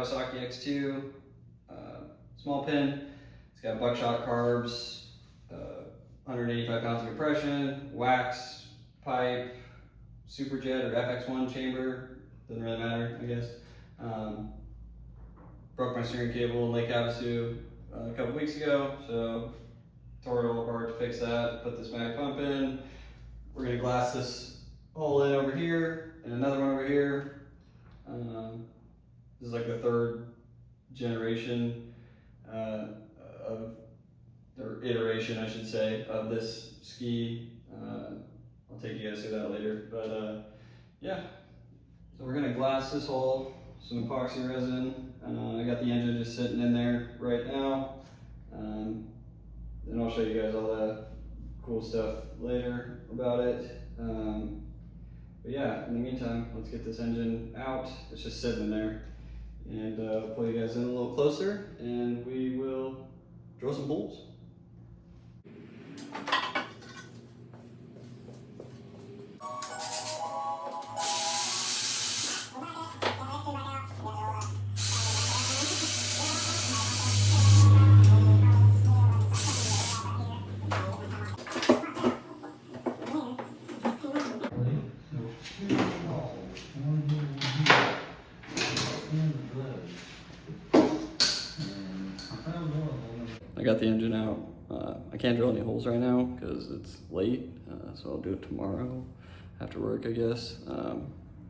Kawasaki X2, small pin. It's got buckshot carbs, 185 pounds of compression, wax, pipe, superjet or FX1 chamber, doesn't really matter, I guess. Broke my steering cable in Lake Havasu a couple weeks ago, so tore it all apart to fix that, put this mag pump in. We're gonna glass this hole in over here and another one over here. This is like the third generation of, or iteration, I should say, of this ski. I'll take you guys through that later, but yeah. So we're gonna glass this hole, some epoxy resin. I got the engine just sitting in there right now. And I'll show you guys all the cool stuff later about it. But yeah, in the meantime, let's get this engine out. It's just sitting in there. And I'll pull you guys in a little closer and we will drill some holes. I got the engine out. I can't drill any holes right now because it's late, so I'll do it tomorrow after work, I guess.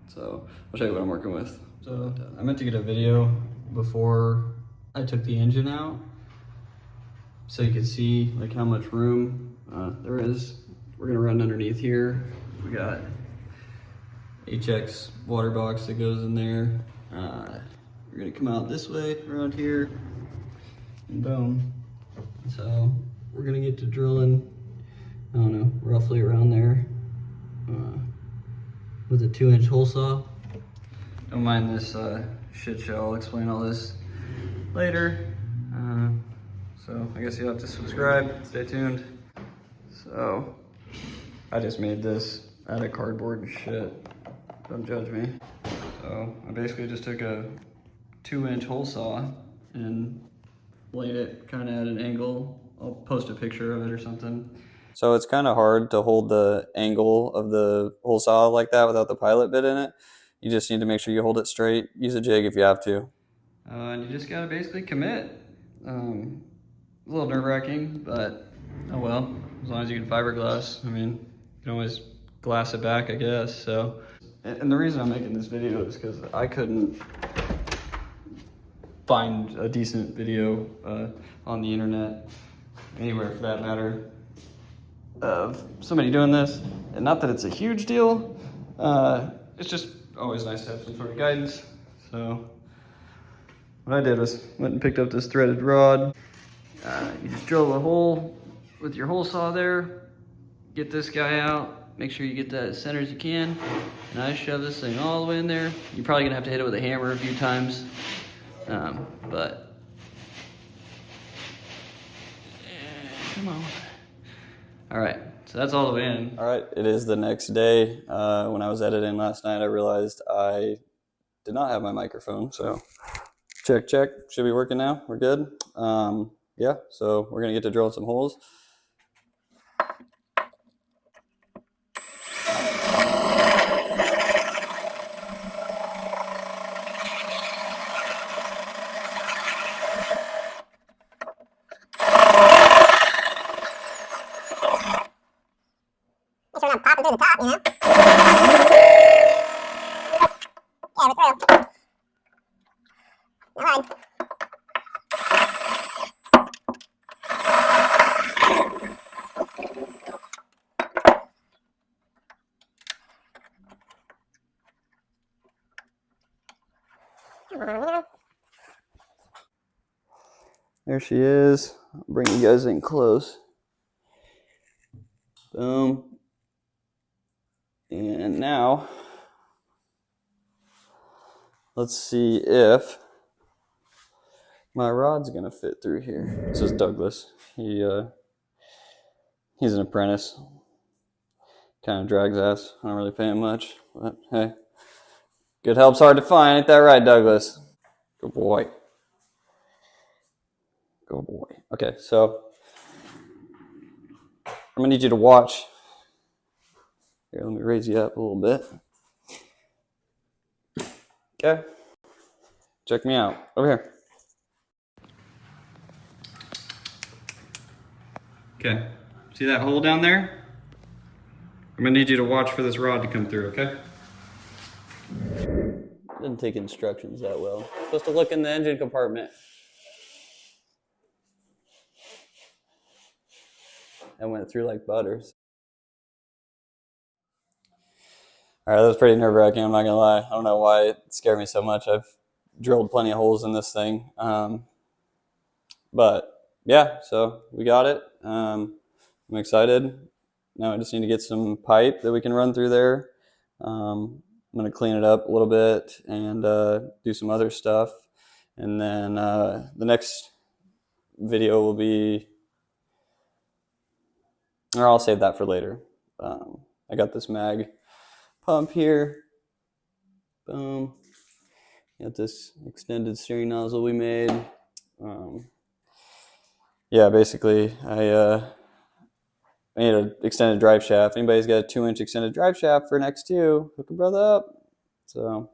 So I'll show you what I'm working with. So I meant to get a video before I took the engine out so you could see like how much room there is. We're gonna run underneath here. We got HX water box that goes in there. We're gonna come out this way around here and boom. So we're gonna get to drilling, I don't know, roughly around there with a 2-inch hole saw. Don't mind this shit show, I'll explain all this later. So I guess you'll have to subscribe, stay tuned. So I just made this out of cardboard and shit, don't judge me. So I basically just took a 2-inch hole saw and laid it kind of at an angle. I'll post a picture of it or something. So it's kind of hard to hold the angle of the hole saw like that without the pilot bit in it. You just need to make sure you hold it straight. Use a jig if you have to. And you just gotta basically commit. A little nerve-wracking, but oh well. As long as you can fiberglass, I mean, you can always glass it back, I guess. So, and the reason I'm making this video is because I couldn't find a decent video on the internet, anywhere for that matter, of somebody doing this. And not that it's a huge deal, it's just always nice to have some sort of guidance. So what I did was went and picked up this threaded rod. You just drill a hole with your hole saw there, get this guy out, make sure you get that as center as you can, and I shove this thing all the way in there. You're probably gonna have to hit it with a hammer a few times. But come on. All right, so that's all the way in. All right, it is the next day. When I was editing last night, I realized I did not have my microphone. So check, should be working now. We're good. Yeah, so we're gonna get to drill some holes. Make sure I'm popping through the top, you know? Yeah, we're through. All right. Come on, you know? There she is. I'll bring you guys in close. Boom. And now, let's see if my rod's gonna fit through here. This is Douglas. He's an apprentice. Kind of drags ass. I don't really pay him much, but hey, good help's hard to find. Ain't that right, Douglas? Good boy. Good boy. Okay, so I'm gonna need you to watch. Here, let me raise you up a little bit. Okay. Check me out. Over here. Okay. See that hole down there? I'm gonna need you to watch for this rod to come through, okay? Didn't take instructions that well. Supposed to look in the engine compartment. I went through like butter. All right, that was pretty nerve-wracking, I'm not gonna lie. I don't know why it scared me so much. I've drilled plenty of holes in this thing. But yeah, so we got it. I'm excited. Now I just need to get some pipe that we can run through there. I'm gonna clean it up a little bit and do some other stuff. And then the next video will be, or I'll save that for later. I got this mag pump here. Boom. Got this extended steering nozzle we made. Yeah, basically I need an extended drive shaft. Anybody's got a 2-inch extended drive shaft for an X2, hook a brother up. So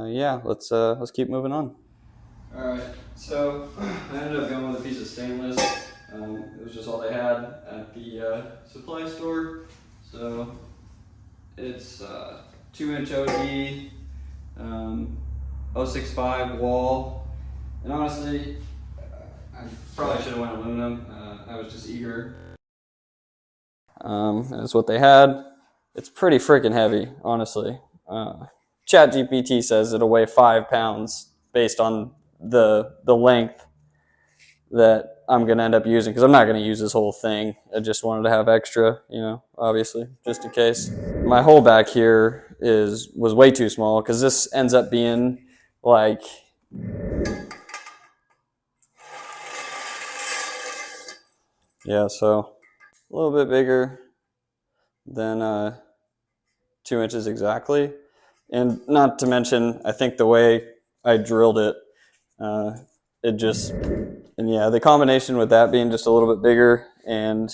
yeah, let's keep moving on. All right, so I ended up going with a piece of stainless. It was just all they had at the supply store. So it's 2-inch OD, 065 wall, and honestly, I probably should have went aluminum. I was just eager. That's what they had. It's pretty freaking heavy, honestly. ChatGPT says it'll weigh 5 pounds based on the length that I'm going to end up using, because I'm not going to use this whole thing. I just wanted to have extra, you know, obviously, just in case. My hole back here was way too small, because this ends up being like, yeah, so a little bit bigger than 2 inches exactly. And not to mention, I think the way I drilled it, it just, and yeah, the combination with that being just a little bit bigger and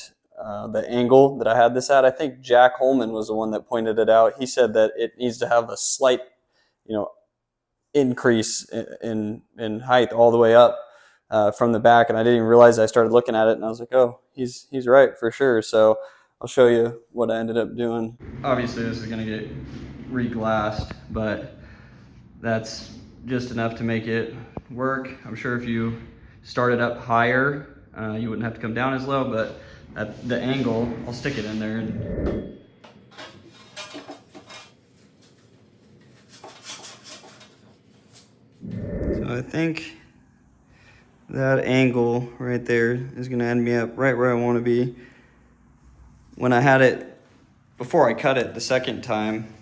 the angle that I had this at, I think Jack Holman was the one that pointed it out. He said that it needs to have a slight, you know, increase in height all the way up from the back, and I didn't even realize. I started looking at it and I was like, oh, he's right for sure. So I'll show you what I ended up doing. Obviously this is going to get re-glassed, but that's just enough to make it work. I'm sure if you started up higher, you wouldn't have to come down as low, but at the angle, I'll stick it in there. And so I think that angle right there is gonna end me up right where I wanna be. When I had it, before I cut it the second time,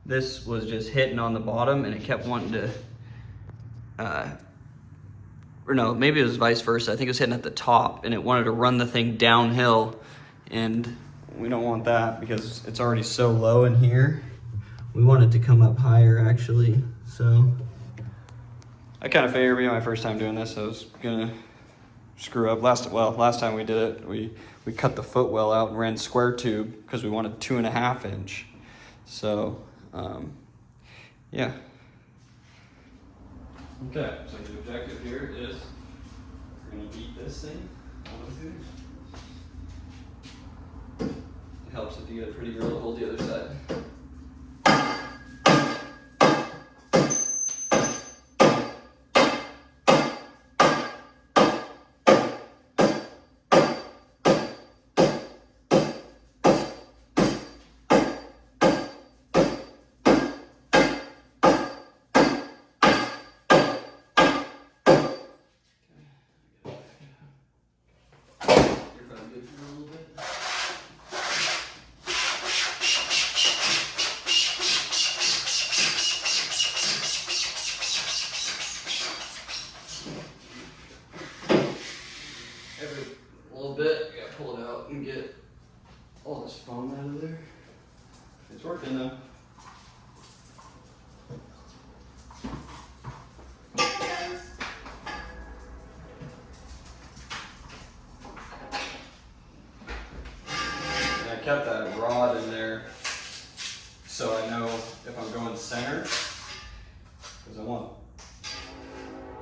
this was just hitting on the bottom and it kept wanting to, or no, maybe it was vice versa. I think it was hitting at the top and it wanted to run the thing downhill, and we don't want that because it's already so low in here. We want it to come up higher actually. So I kind of figured it'd be my first time doing this. I was gonna screw up. Last time we did it, we cut the footwell out and ran square tube because we wanted 2.5 inch. So yeah. Okay, so the objective here is we're going to beat this thing. It helps if you get a pretty girl to hold the other side. Every little bit, you gotta pull it out and get all this foam out of there. It's working though.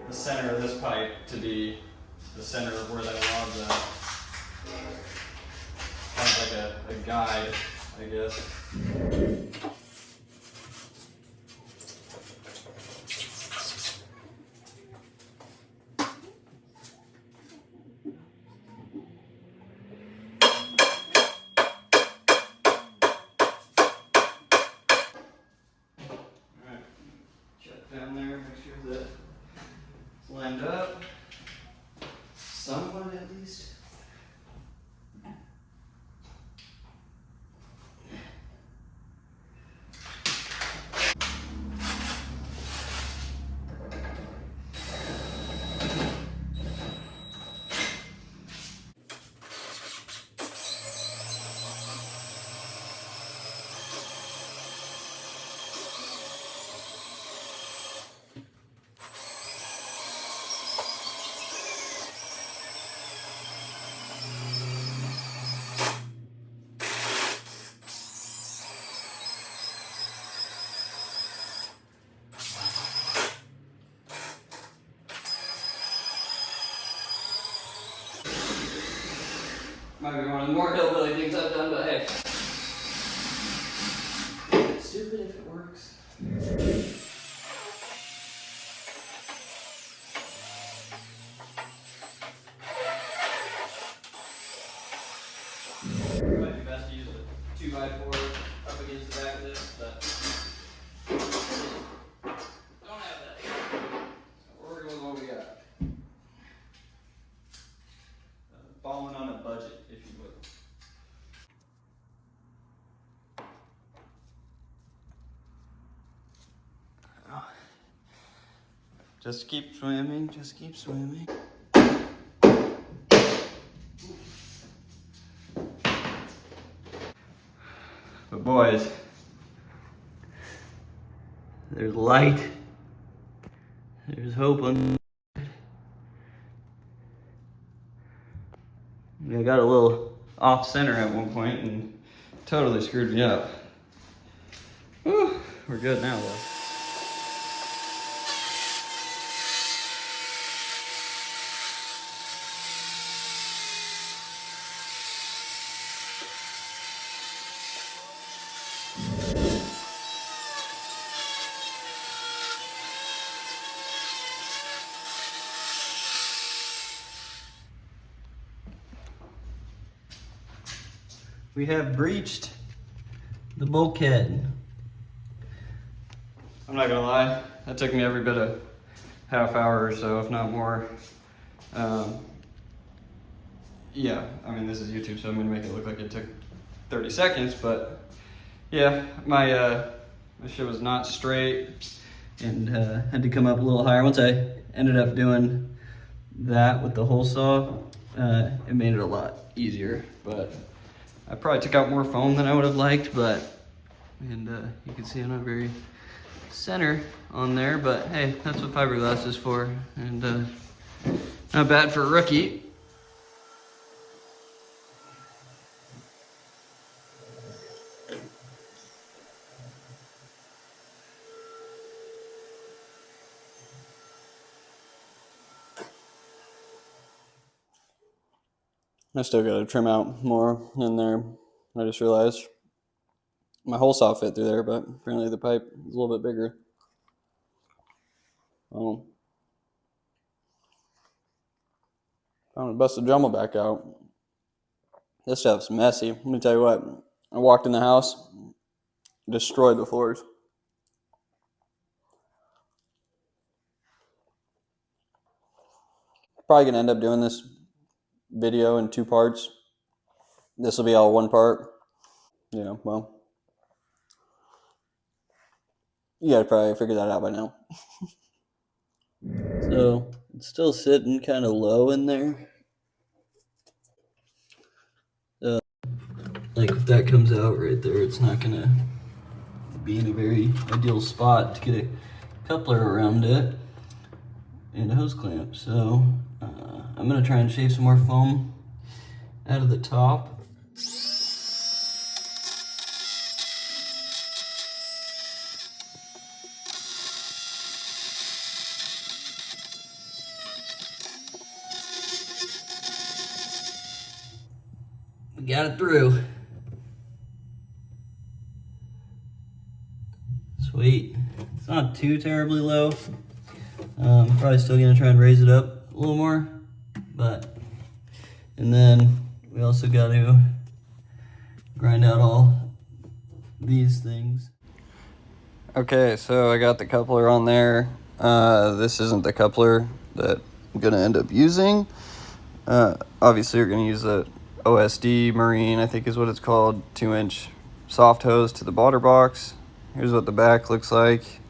the center of this pipe to be the center of where that rod's at. Kind of like a guide, I guess. Alright, check down there, make sure that it's lined up. Somewhat at least. Might be one of the more hillbilly things I've done, but hey. It's stupid if it works. It might be best to use a 2x4 up against the back of this, but don't have that here. So we're working with what we got. Balling on a budget, if you will. Just keep swimming, just keep swimming. But boys, there's light, there's hope on. I got a little off center at one point and totally screwed me up. Whew, we're good now though. We have breached the bulkhead. I'm not gonna lie, that took me every bit of half hour or so, if not more. Yeah, I mean this is YouTube, so I'm gonna make it look like it took 30 seconds, but yeah, my shit was not straight and had to come up a little higher. Once I ended up doing that with the hole saw, it made it a lot easier, but I probably took out more foam than I would have liked, but, and you can see I'm not very center on there, but hey, that's what fiberglass is for, and not bad for a rookie. I still gotta trim out more in there. I just realized my hole saw fit through there, but apparently the pipe is a little bit bigger. I'm gonna bust the Dremel back out. This stuff's messy. Let me tell you what, I walked in the house, destroyed the floors. Probably gonna end up doing this video in 2 parts. This will be all 1 part. Yeah, well, you gotta probably figure that out by now. So it's still sitting kind of low in there. Like if that comes out right there, it's not gonna be in a very ideal spot to get a coupler around it and a hose clamp. So I'm gonna try and shave some more foam out of the top. got it through. Sweet. It's not too terribly low. Probably still gonna try and raise it up a little more, and then we also got to grind out all these things. Okay, so I got the coupler on there. This isn't the coupler that I'm gonna end up using. Obviously, you're gonna use the OSD Marine, I think is what it's called, 2-inch soft hose to the water box. Here's what the back looks like.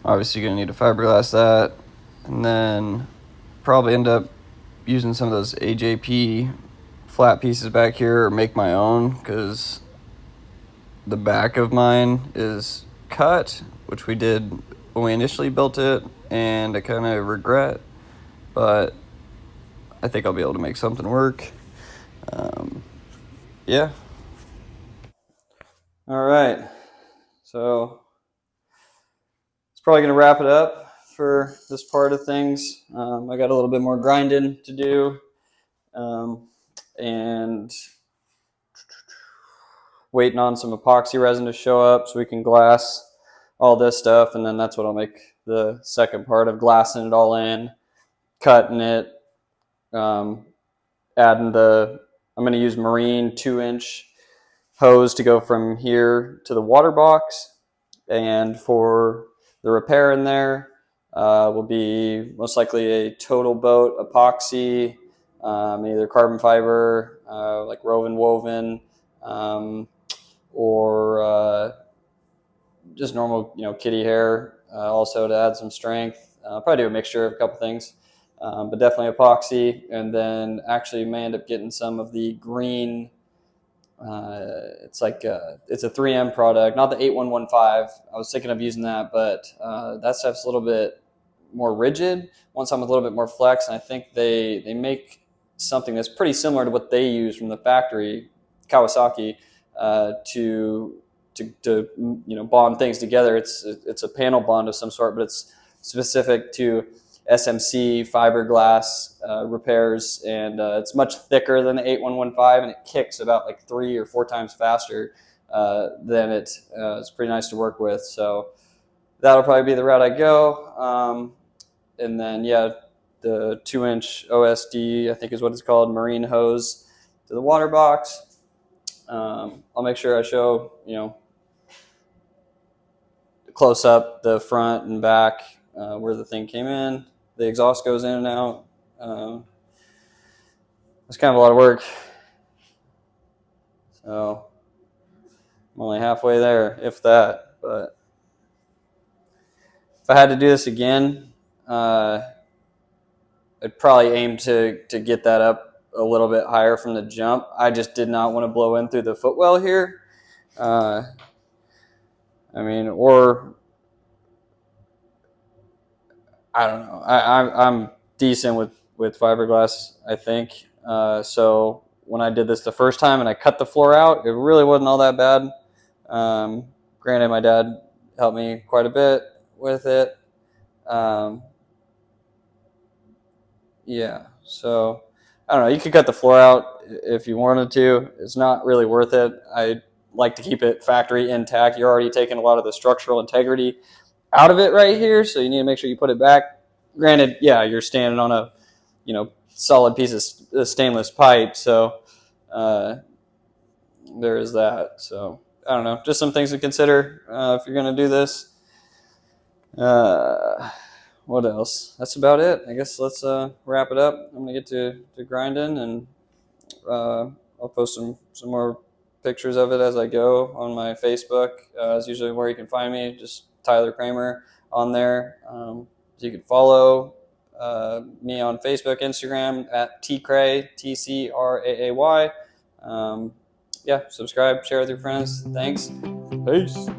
Obviously, you're gonna need to fiberglass that, and then probably end up using some of those AJP flat pieces back here, or make my own, because the back of mine is cut, which we did when we initially built it, and I kind of regret, but I think I'll be able to make something work. Yeah. All right, so it's probably gonna wrap it up for this part of things. I got a little bit more grinding to do, and waiting on some epoxy resin to show up so we can glass all this stuff, and then that's what I'll make the second part of glassing it all in, cutting it, adding I'm going to use Marine 2-inch hose to go from here to the water box, and for the repair in there will be most likely a Total Boat epoxy, either carbon fiber, like woven, or just normal, kitty hair, also to add some strength. Probably do a mixture of a couple things, but definitely epoxy. And then actually may end up getting some of the green. It's a 3M product, not the 8115. I was thinking of using that, but that stuff's a little bit more rigid. Want something with a little bit more flex, and I think they make something that's pretty similar to what they use from the factory, Kawasaki, to bond things together. It's a panel bond of some sort, but it's specific to SMC fiberglass repairs, and it's much thicker than the 8115, and it kicks about like 3 or 4 times faster than it. It's pretty nice to work with, so that'll probably be the route I go. And then the 2-inch OSD, I think is what it's called, Marine hose to the water box. I'll make sure I show, close up the front and back where the thing came in. The exhaust goes in and out. It's kind of a lot of work. So I'm only halfway there, if that. But if I had to do this again, I'd probably aim to get that up a little bit higher from the jump. I just did not want to blow in through the footwell here. Or I don't know. I'm decent with fiberglass, I think. So when I did this the first time and I cut the floor out, it really wasn't all that bad. Granted, my dad helped me quite a bit with it. So I don't know. You could cut the floor out if you wanted to. It's not really worth it. I like to keep it factory intact. You're already taking a lot of the structural integrity out of it right here, so you need to make sure you put it back. Granted, you're standing on a solid piece of stainless pipe, so there is that. So I don't know, just some things to consider if you're going to do this. What else? That's about it. I guess let's wrap it up. I'm going to get to grinding, and I'll post some more pictures of it as I go on my Facebook. It's usually where you can find me, just Tyler Kramer on there. So you can follow me on Facebook, Instagram at tcray, TCRAAY. Subscribe, share with your friends. Thanks. Peace.